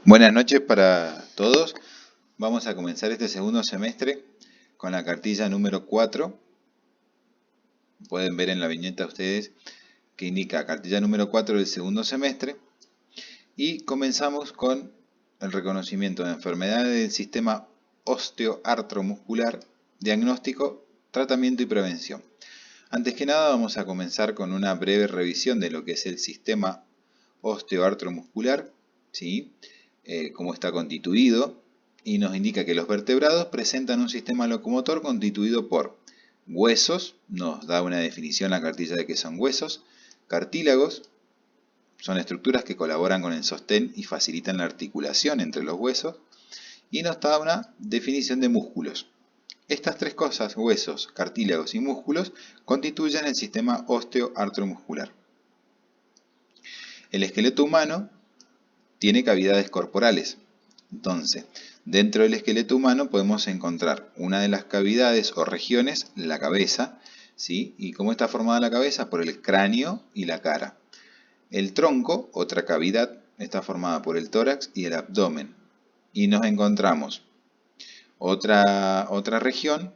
Buenas noches para todos. Vamos a comenzar este segundo semestre con la cartilla número 4. Pueden ver en la viñeta ustedes que indica cartilla número 4 del segundo semestre. Y comenzamos con el reconocimiento de enfermedades del sistema osteoartromuscular, diagnóstico, tratamiento y prevención. Antes que nada vamos a comenzar con una breve revisión de lo que es el sistema osteoartromuscular, ¿sí? Cómo está constituido, y nos indica que los vertebrados presentan un sistema locomotor constituido por huesos, nos da una definición la cartilla de qué son huesos, cartílagos, son estructuras que colaboran con el sostén y facilitan la articulación entre los huesos, y nos da una definición de músculos. Estas tres cosas, huesos, cartílagos y músculos, constituyen el sistema osteoartromuscular. El esqueleto humano tiene cavidades corporales. Entonces, dentro del esqueleto humano podemos encontrar una de las cavidades o regiones, la cabeza, ¿sí? ¿Y cómo está formada la cabeza? Por el cráneo y la cara. El tronco, otra cavidad, está formada por el tórax y el abdomen. Y nos encontramos otra región,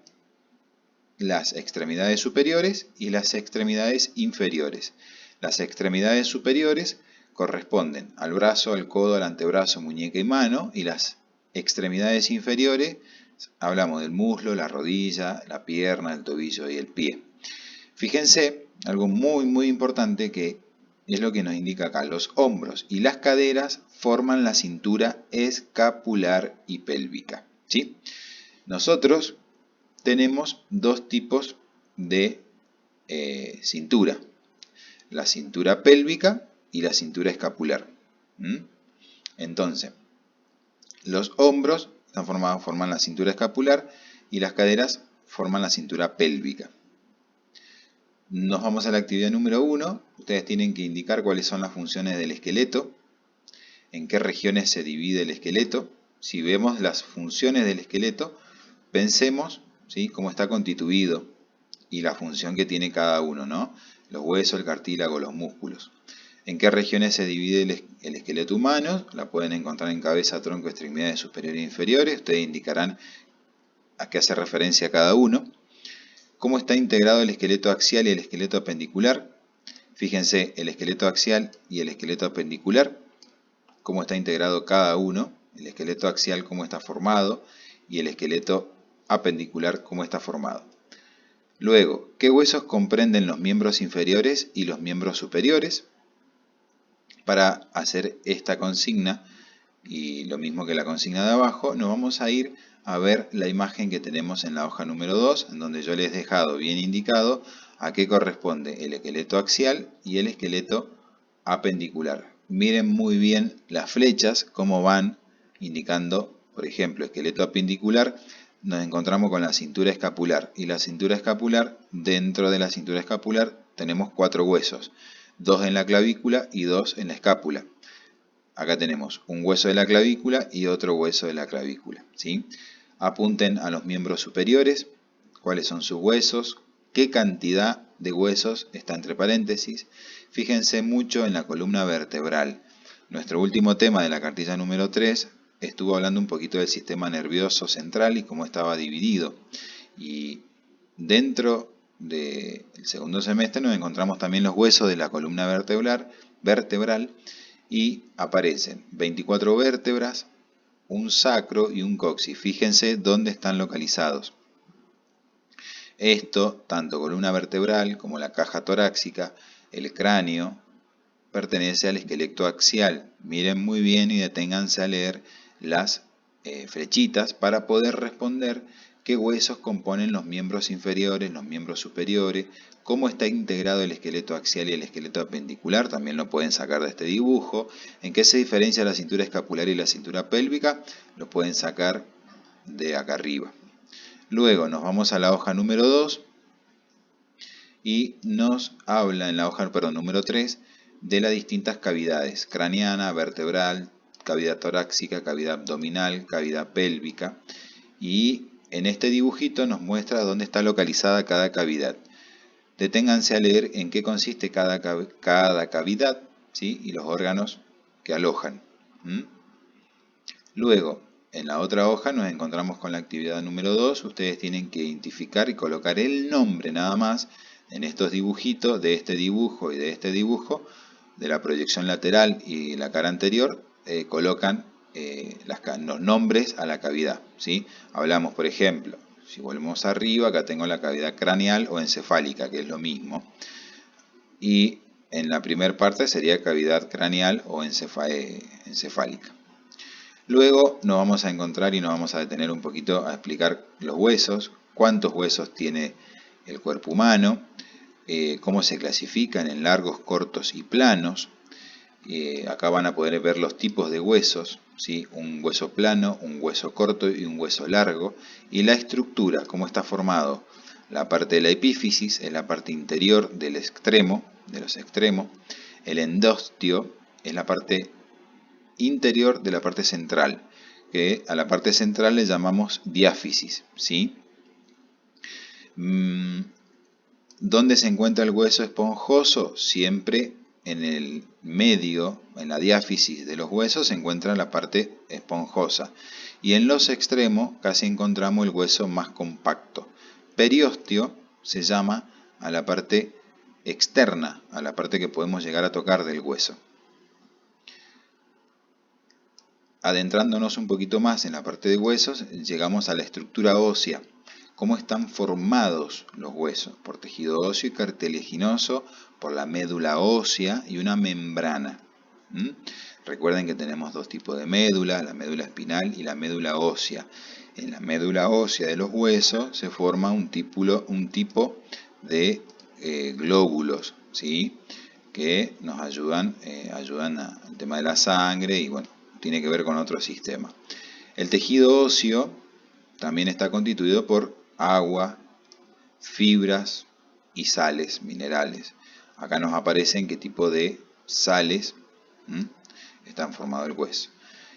las extremidades superiores y las extremidades inferiores. Las extremidades superiores corresponden al brazo, al codo, al antebrazo, muñeca y mano, y las extremidades inferiores hablamos del muslo, la rodilla, la pierna, el tobillo y el pie. Fíjense, algo muy importante que es lo que nos indica acá, los hombros y las caderas forman la cintura escapular y pélvica, ¿sí? Nosotros tenemos dos tipos de cintura, la cintura pélvica y la cintura escapular. Entonces, los hombros forman la cintura escapular y las caderas forman la cintura pélvica. Nos vamos a la actividad número 1. Ustedes tienen que indicar cuáles son las funciones del esqueleto, en qué regiones se divide el esqueleto. Si vemos las funciones del esqueleto, pensemos, ¿sí?, cómo está constituido y la función que tiene cada uno, ¿no? Los huesos, el cartílago, los músculos. ¿En qué regiones se divide el esqueleto humano? La pueden encontrar en cabeza, tronco, extremidades superiores e inferiores. Ustedes indicarán a qué hace referencia cada uno. ¿Cómo está integrado el esqueleto axial y el esqueleto apendicular? Fíjense, el esqueleto axial y el esqueleto apendicular, cómo está integrado cada uno. El esqueleto axial, cómo está formado, y el esqueleto apendicular, cómo está formado. Luego, ¿qué huesos comprenden los miembros inferiores y los miembros superiores? Para hacer esta consigna, y lo mismo que la consigna de abajo, nos vamos a ir a ver la imagen que tenemos en la hoja número 2, en donde yo les he dejado bien indicado a qué corresponde el esqueleto axial y el esqueleto apendicular. Miren muy bien las flechas, cómo van indicando, por ejemplo, esqueleto apendicular, nos encontramos con la cintura escapular, y la cintura escapular, dentro de la cintura escapular tenemos 4 huesos, 2 en la clavícula y 2 en la escápula. Acá tenemos un hueso de la clavícula y otro hueso de la clavícula, ¿sí? Apunten a los miembros superiores, cuáles son sus huesos, qué cantidad de huesos está entre paréntesis. Fíjense mucho en la columna vertebral. Nuestro último tema de la cartilla número 3 estuvo hablando un poquito del sistema nervioso central y cómo estaba dividido. Y dentro del segundo semestre nos encontramos también los huesos de la columna vertebral, y aparecen 24 vértebras, un sacro y un coxis. Fíjense dónde están localizados. Esto, tanto columna vertebral como la caja torácica, el cráneo, pertenece al esqueleto axial. Miren muy bien y deténganse a leer las flechitas para poder responder qué huesos componen los miembros inferiores, los miembros superiores, cómo está integrado el esqueleto axial y el esqueleto apendicular, también lo pueden sacar de este dibujo, en qué se diferencia la cintura escapular y la cintura pélvica, lo pueden sacar de acá arriba. Luego nos vamos a la hoja número 2 y nos habla en la hoja número 3 de las distintas cavidades, craneana, vertebral, cavidad torácica, cavidad abdominal, cavidad pélvica, y en este dibujito nos muestra dónde está localizada cada cavidad. Deténganse a leer en qué consiste cada cavidad, ¿sí?, y los órganos que alojan. Luego, en la otra hoja nos encontramos con la actividad número 2. Ustedes tienen que identificar y colocar el nombre nada más en estos dibujitos, de este dibujo y de este dibujo, de la proyección lateral y la cara anterior, colocan los nombres a la cavidad, ¿sí? Hablamos, por ejemplo, si volvemos arriba, acá tengo la cavidad craneal o encefálica, que es lo mismo. Y en la primera parte sería cavidad craneal o encefálica. Luego nos vamos a encontrar y nos vamos a detener un poquito a explicar los huesos, cuántos huesos tiene el cuerpo humano, cómo se clasifican en largos, cortos y planos. Acá van a poder ver los tipos de huesos, ¿sí? Un hueso plano, un hueso corto y un hueso largo. Y la estructura, cómo está formado. La parte de la epífisis es la parte interior del extremo, de los extremos. El endostio es la parte interior de la parte central, que a la parte central le llamamos diáfisis, ¿sí? ¿Dónde se encuentra el hueso esponjoso? Siempre en el medio, en la diáfisis de los huesos, se encuentra la parte esponjosa. Y en los extremos casi encontramos el hueso más compacto. Periósteo se llama a la parte externa, a la parte que podemos llegar a tocar del hueso. Adentrándonos un poquito más en la parte de huesos, llegamos a la estructura ósea. ¿Cómo están formados los huesos? Por tejido óseo y cartilaginoso, por la médula ósea y una membrana. Recuerden que tenemos dos tipos de médula, la médula espinal y la médula ósea. En la médula ósea de los huesos se forma un tipo de glóbulos, ¿sí? Que nos ayudan al tema de la sangre y bueno, tiene que ver con otro sistema. El tejido óseo también está constituido por agua, fibras y sales, minerales. Acá nos aparecen qué tipo de sales están formados el hueso.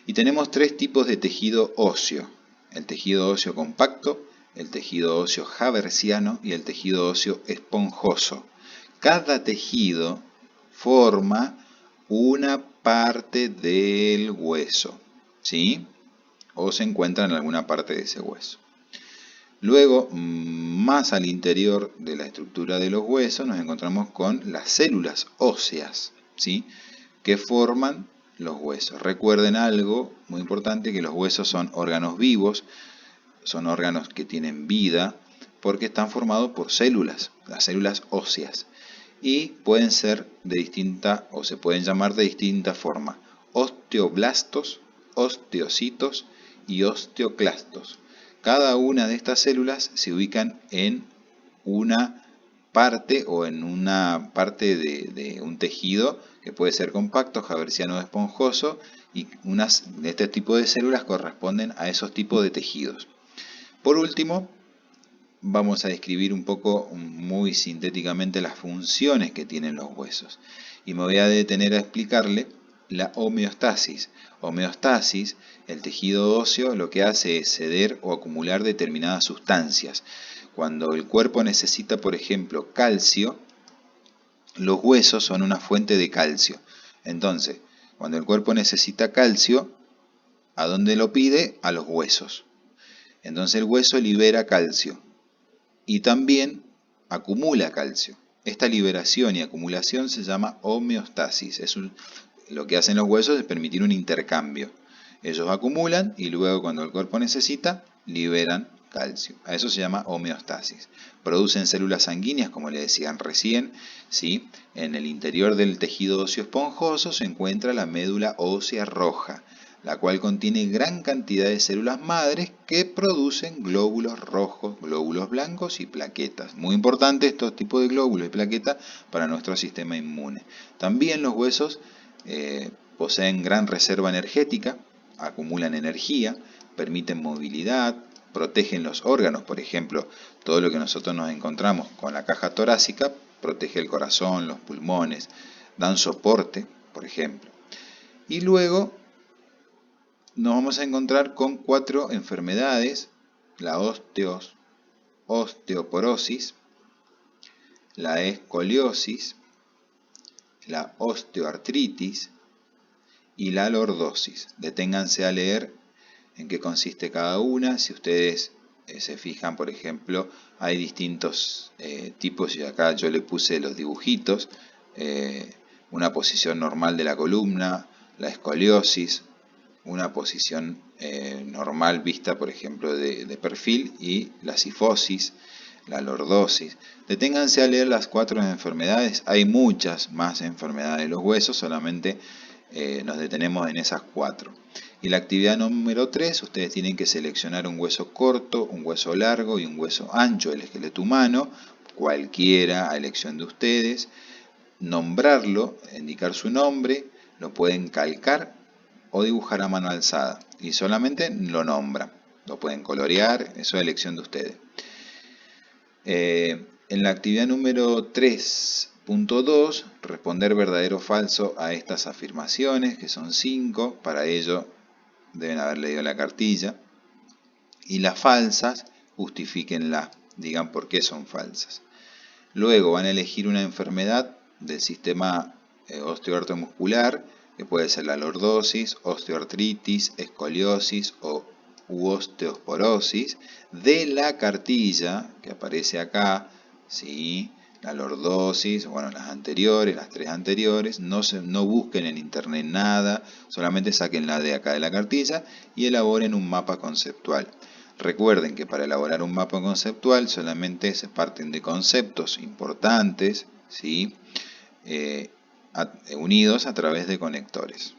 Y tenemos tres tipos de tejido óseo. El tejido óseo compacto, el tejido óseo haversiano y el tejido óseo esponjoso. Cada tejido forma una parte del hueso, ¿sí? O se encuentra en alguna parte de ese hueso. Luego, más al interior de la estructura de los huesos, nos encontramos con las células óseas, ¿sí? Que forman los huesos. Recuerden algo muy importante, que los huesos son órganos vivos, son órganos que tienen vida, porque están formados por células, las células óseas. Y pueden ser de distinta, o se pueden llamar de distinta forma: osteoblastos, osteocitos y osteoclastos. Cada una de estas células se ubican en una parte o en una parte de un tejido que puede ser compacto, haversiano o esponjoso, y de este tipo de células corresponden a esos tipos de tejidos. Por último, vamos a describir un poco, muy sintéticamente, las funciones que tienen los huesos. Y me voy a detener a explicarle la homeostasis. Homeostasis, el tejido óseo lo que hace es ceder o acumular determinadas sustancias. Cuando el cuerpo necesita, por ejemplo, calcio, los huesos son una fuente de calcio. Entonces, cuando el cuerpo necesita calcio, ¿a dónde lo pide? A los huesos. Entonces el hueso libera calcio y también acumula calcio. Esta liberación y acumulación se llama homeostasis. Lo que hacen los huesos es permitir un intercambio. Ellos acumulan y luego, cuando el cuerpo necesita, liberan calcio. A eso se llama homeostasis. Producen células sanguíneas, como le decían recién, ¿sí? En el interior del tejido óseo esponjoso se encuentra la médula ósea roja, la cual contiene gran cantidad de células madres que producen glóbulos rojos, glóbulos blancos y plaquetas. Muy importante estos tipos de glóbulos y plaquetas para nuestro sistema inmune. También los huesos poseen gran reserva energética, acumulan energía, permiten movilidad, protegen los órganos. Por ejemplo, todo lo que nosotros nos encontramos con la caja torácica protege el corazón, los pulmones, dan soporte, por ejemplo. Y luego nos vamos a encontrar con 4 enfermedades: la osteoporosis, la escoliosis, la osteoartritis y la lordosis. Deténganse a leer en qué consiste cada una. Si ustedes se fijan, por ejemplo, hay distintos tipos y acá yo le puse los dibujitos. Una posición normal de la columna, la escoliosis, una posición normal vista, por ejemplo, de perfil, y la cifosis, la lordosis. Deténganse a leer las 4 enfermedades. Hay muchas más enfermedades de los huesos, solamente nos detenemos en esas 4. Y la actividad número 3, ustedes tienen que seleccionar un hueso corto, un hueso largo y un hueso ancho del esqueleto humano, cualquiera a elección de ustedes. Nombrarlo, indicar su nombre, lo pueden calcar o dibujar a mano alzada y solamente lo nombran. Lo pueden colorear, eso es elección de ustedes. En la actividad número 3.2, responder verdadero o falso a estas afirmaciones, que son 5. Para ello deben haber leído la cartilla. Y las falsas, justifíquenlas, digan por qué son falsas. Luego van a elegir una enfermedad del sistema osteoartromuscular, que puede ser la lordosis, osteoartritis, escoliosis u osteosporosis, de la cartilla que aparece acá, ¿sí? La lordosis, bueno, las anteriores, las 3 anteriores, no busquen en internet nada, solamente saquen la de acá de la cartilla y elaboren un mapa conceptual. Recuerden que para elaborar un mapa conceptual solamente se parten de conceptos importantes, ¿sí? Unidos a través de conectores.